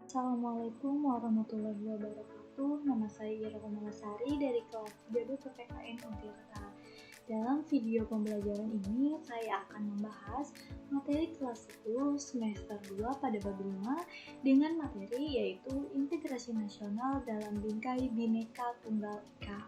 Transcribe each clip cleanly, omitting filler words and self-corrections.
Assalamualaikum warahmatullahi wabarakatuh. Nama saya Ira Komalasari dari kelas 3B PPKN Untirta. Dalam video pembelajaran ini, saya akan membahas materi kelas 10 semester 2 pada bab 5 dengan materi yaitu integrasi nasional dalam bingkai Bhinneka Tunggal Ika.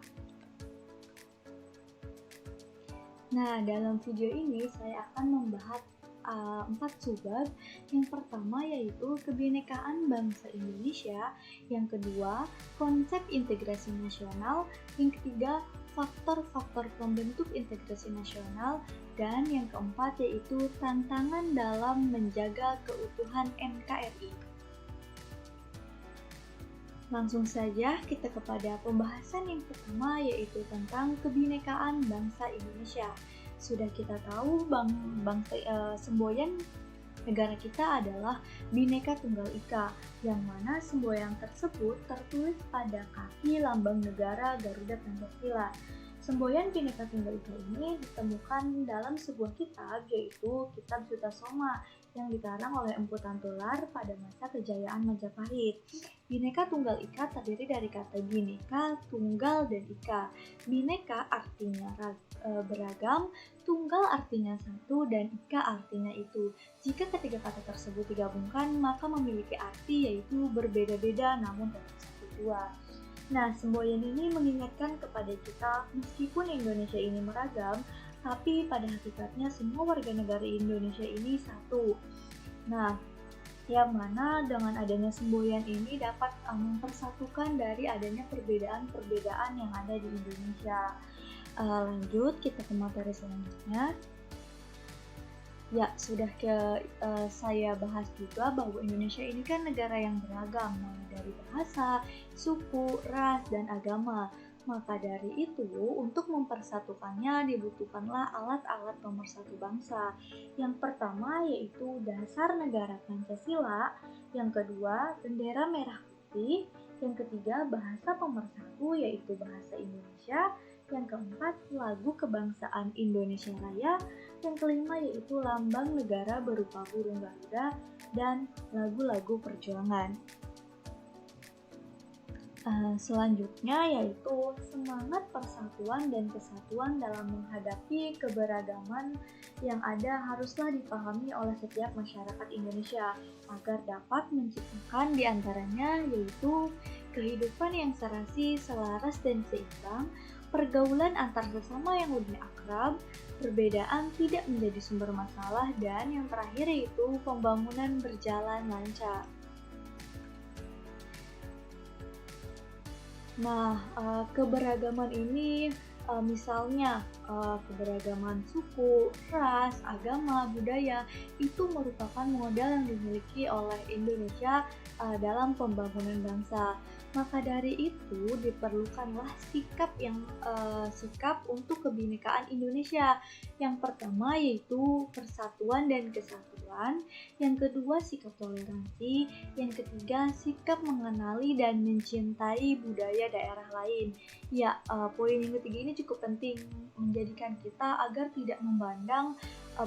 Nah, dalam video ini saya akan membahas 4 subbab. Yang pertama yaitu kebinekaan bangsa Indonesia, yang kedua konsep integrasi nasional, yang ketiga faktor-faktor pembentuk integrasi nasional, dan yang keempat yaitu tantangan dalam menjaga keutuhan NKRI. Langsung saja kita kepada pembahasan yang pertama yaitu tentang kebinekaan bangsa Indonesia. Sudah kita tahu semboyan negara kita adalah Bhinneka Tunggal Ika, yang mana semboyan tersebut tertulis pada kaki lambang negara Garuda Pancasila. Semboyan Bhinneka Tunggal Ika ini ditemukan dalam sebuah kitab yaitu Kitab Sutasoma yang dikarang oleh Empu Tantular pada masa kejayaan Majapahit. Bhinneka Tunggal Ika terdiri dari kata Bhinneka, Tunggal, dan Ika. Bhinneka artinya beragam, Tunggal artinya satu, dan Ika artinya itu. Jika ketiga kata tersebut digabungkan, maka memiliki arti yaitu berbeda-beda namun tetap satu jua. Nah, semboyan ini mengingatkan kepada kita meskipun Indonesia ini beragam, tapi pada hakikatnya semua warga negara Indonesia ini satu. Nah, yang mana dengan adanya semboyan ini dapat mempersatukan dari adanya perbedaan-perbedaan yang ada di Indonesia. Lanjut, kita ke materi selanjutnya. Ya, saya bahas juga bahwa Indonesia ini kan negara yang beragam, mulai dari bahasa, suku, ras, dan agama. Maka dari itu, untuk mempersatukannya dibutuhkanlah alat-alat pemersatu bangsa. Yang pertama yaitu dasar negara Pancasila, yang kedua bendera merah putih, yang ketiga bahasa pemersatu yaitu bahasa Indonesia, yang keempat lagu kebangsaan Indonesia Raya, yang kelima yaitu lambang negara berupa burung Garuda, dan lagu-lagu perjuangan. Selanjutnya yaitu semangat persatuan dan kesatuan dalam menghadapi keberagaman yang ada haruslah dipahami oleh setiap masyarakat Indonesia agar dapat menciptakan diantaranya yaitu kehidupan yang serasi, selaras, dan seimbang, pergaulan antar sesama yang lebih akrab, perbedaan tidak menjadi sumber masalah, dan yang terakhir yaitu pembangunan berjalan lancar. Nah, keberagaman ini misalnya keberagaman suku, ras, agama, budaya itu merupakan modal yang dimiliki oleh Indonesia dalam pembangunan bangsa. Maka dari itu diperlukanlah sikap untuk kebinekaan Indonesia. Yang pertama yaitu persatuan dan kesatuan, yang kedua sikap toleransi, yang ketiga sikap mengenali dan mencintai budaya daerah lain. Ya, poin yang ketiga ini cukup penting menjadikan kita agar tidak memandang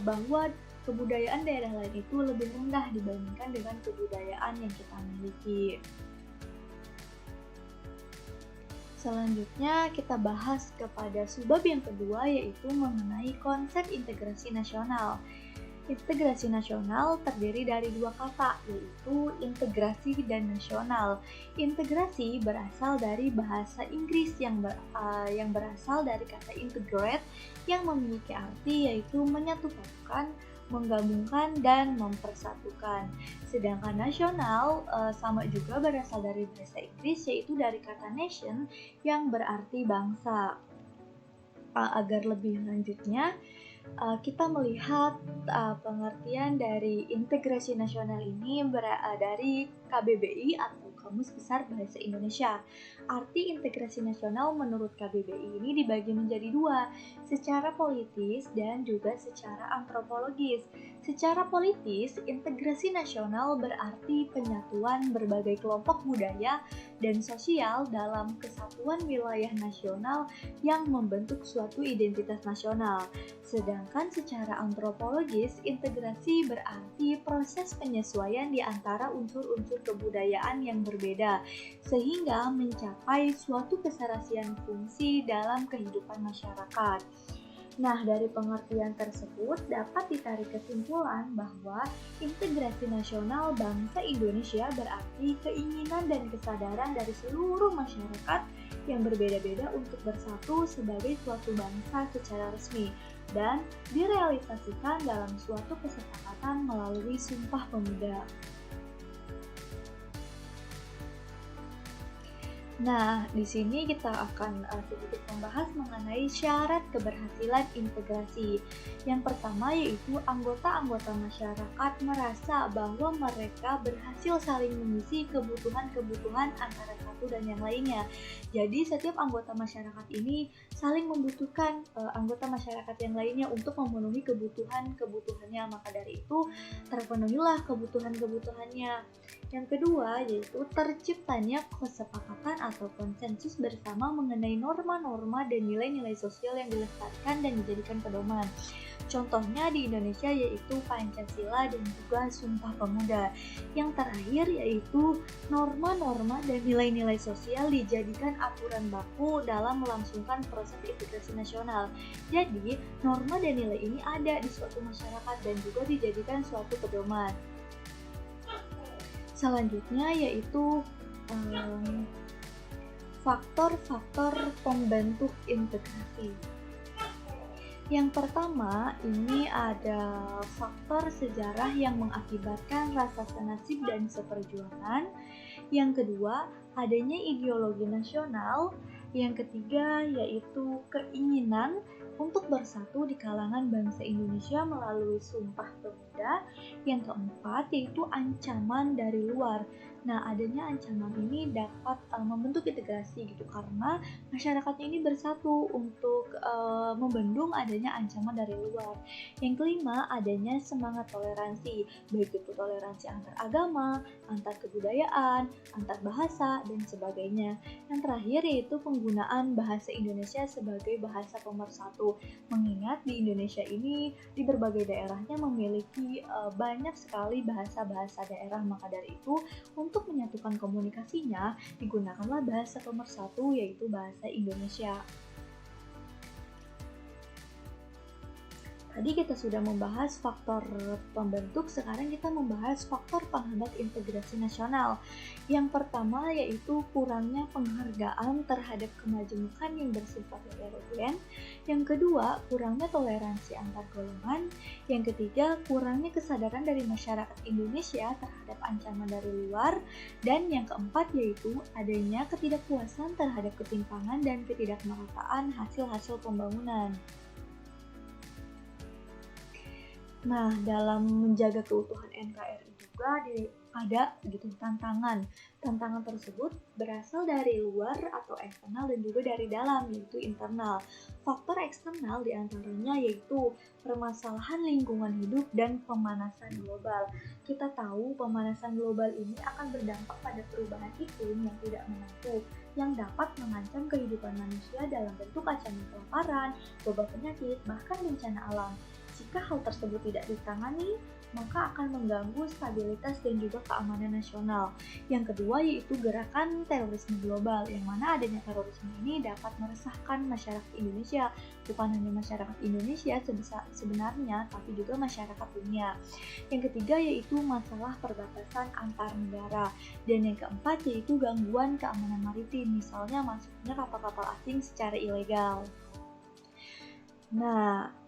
bahwa kebudayaan daerah lain itu lebih rendah dibandingkan dengan kebudayaan yang kita miliki. Selanjutnya kita bahas kepada subbab yang kedua yaitu mengenai konsep integrasi nasional. Integrasi nasional terdiri dari dua kata yaitu integrasi dan nasional. Integrasi berasal dari bahasa Inggris yang berasal dari kata integrate yang memiliki arti yaitu menyatukan, menggabungkan, dan mempersatukan. Sedangkan nasional sama juga berasal dari bahasa Inggris yaitu dari kata nation yang berarti bangsa. Agar lebih lanjutnya kita melihat pengertian dari integrasi nasional ini dari KBBI atau Kamus Besar Bahasa Indonesia. Arti integrasi nasional menurut KBBI ini dibagi menjadi dua, secara politis dan juga secara antropologis. Secara politis, integrasi nasional berarti penyatuan berbagai kelompok budaya dan sosial dalam kesatuan wilayah nasional yang membentuk suatu identitas nasional. Sedangkan secara antropologis, integrasi berarti proses penyesuaian di antara unsur-unsur kebudayaan yang berbeda, sehingga mencapai suatu keserasian fungsi dalam kehidupan masyarakat. Nah, dari pengertian tersebut dapat ditarik kesimpulan bahwa integrasi nasional bangsa Indonesia berarti keinginan dan kesadaran dari seluruh masyarakat yang berbeda-beda untuk bersatu sebagai suatu bangsa secara resmi dan direalisasikan dalam suatu kesepakatan melalui Sumpah Pemuda. Nah, di sini kita akan sedikit membahas mengenai syarat keberhasilan integrasi. Yang pertama yaitu anggota-anggota masyarakat merasa bahwa mereka berhasil saling mengisi kebutuhan-kebutuhan antara satu dan yang lainnya. Jadi, setiap anggota masyarakat ini saling membutuhkan anggota masyarakat yang lainnya untuk memenuhi kebutuhan-kebutuhannya. Maka dari itu, terpenuhilah kebutuhan-kebutuhannya. Yang kedua yaitu terciptanya kesepakatan atau konsensus bersama mengenai norma-norma dan nilai-nilai sosial yang dilestarikan dan dijadikan pedoman. Contohnya di Indonesia yaitu Pancasila dan juga Sumpah Pemuda. Yang terakhir yaitu norma-norma dan nilai-nilai sosial dijadikan aturan baku dalam melangsungkan proses integrasi nasional. Jadi, norma dan nilai ini ada di suatu masyarakat dan juga dijadikan suatu pedoman. Selanjutnya yaitu faktor-faktor pembentuk integrasi. Yang pertama, ini ada faktor sejarah yang mengakibatkan rasa senasib dan seperjuangan. Yang kedua, adanya ideologi nasional. Yang ketiga, yaitu keinginan untuk bersatu di kalangan bangsa Indonesia melalui Sumpah Pemuda. Yang keempat, yaitu ancaman dari luar. Nah, adanya ancaman ini dapat membentuk integrasi gitu karena masyarakatnya ini bersatu untuk membendung adanya ancaman dari luar. Yang kelima, adanya semangat toleransi, baik itu toleransi antar agama, antar kebudayaan, antar bahasa, dan sebagainya. Yang terakhir yaitu penggunaan bahasa Indonesia sebagai bahasa pemersatu. Mengingat di Indonesia ini di berbagai daerahnya memiliki banyak sekali bahasa-bahasa daerah, maka dari itu untuk menyatukan komunikasinya digunakanlah bahasa pemersatu yaitu bahasa Indonesia. Tadi kita sudah membahas faktor pembentuk, sekarang kita membahas faktor penghambat integrasi nasional. Yang pertama yaitu kurangnya penghargaan terhadap kemajemukan yang bersifat heterogen. Yang kedua, kurangnya toleransi antar golongan. Yang ketiga, kurangnya kesadaran dari masyarakat Indonesia terhadap ancaman dari luar. Dan yang keempat yaitu adanya ketidakpuasan terhadap ketimpangan dan ketidakmerataan hasil-hasil pembangunan. Nah, dalam menjaga keutuhan NKRI juga ada gitu tantangan. Tantangan tersebut berasal dari luar atau eksternal dan juga dari dalam yaitu internal. Faktor eksternal diantaranya yaitu permasalahan lingkungan hidup dan pemanasan global. Kita tahu pemanasan global ini akan berdampak pada perubahan iklim yang tidak menentu yang dapat mengancam kehidupan manusia dalam bentuk ancaman kelaparan, wabah penyakit, bahkan bencana alam. Jika hal tersebut tidak ditangani, maka akan mengganggu stabilitas dan juga keamanan nasional. Yang kedua yaitu gerakan terorisme global, yang mana adanya terorisme ini dapat meresahkan masyarakat Indonesia, bukan hanya masyarakat Indonesia sebenarnya, tapi juga masyarakat dunia. Yang ketiga yaitu masalah perbatasan antar negara, dan yang keempat yaitu gangguan keamanan maritim, misalnya masuknya kapal-kapal asing secara ilegal. Nah,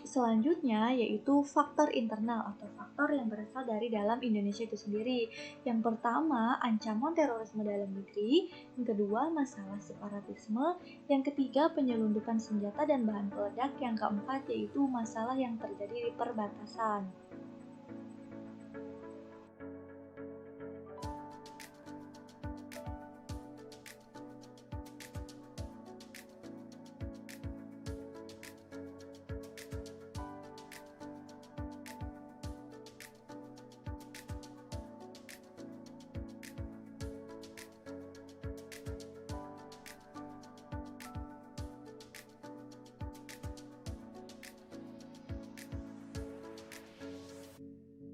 selanjutnya yaitu faktor internal atau faktor yang berasal dari dalam Indonesia itu sendiri. Yang pertama, ancaman terorisme dalam negeri. Yang kedua, masalah separatisme. Yang ketiga, penyelundupan senjata dan bahan peledak. Yang keempat, yaitu masalah yang terjadi di perbatasan.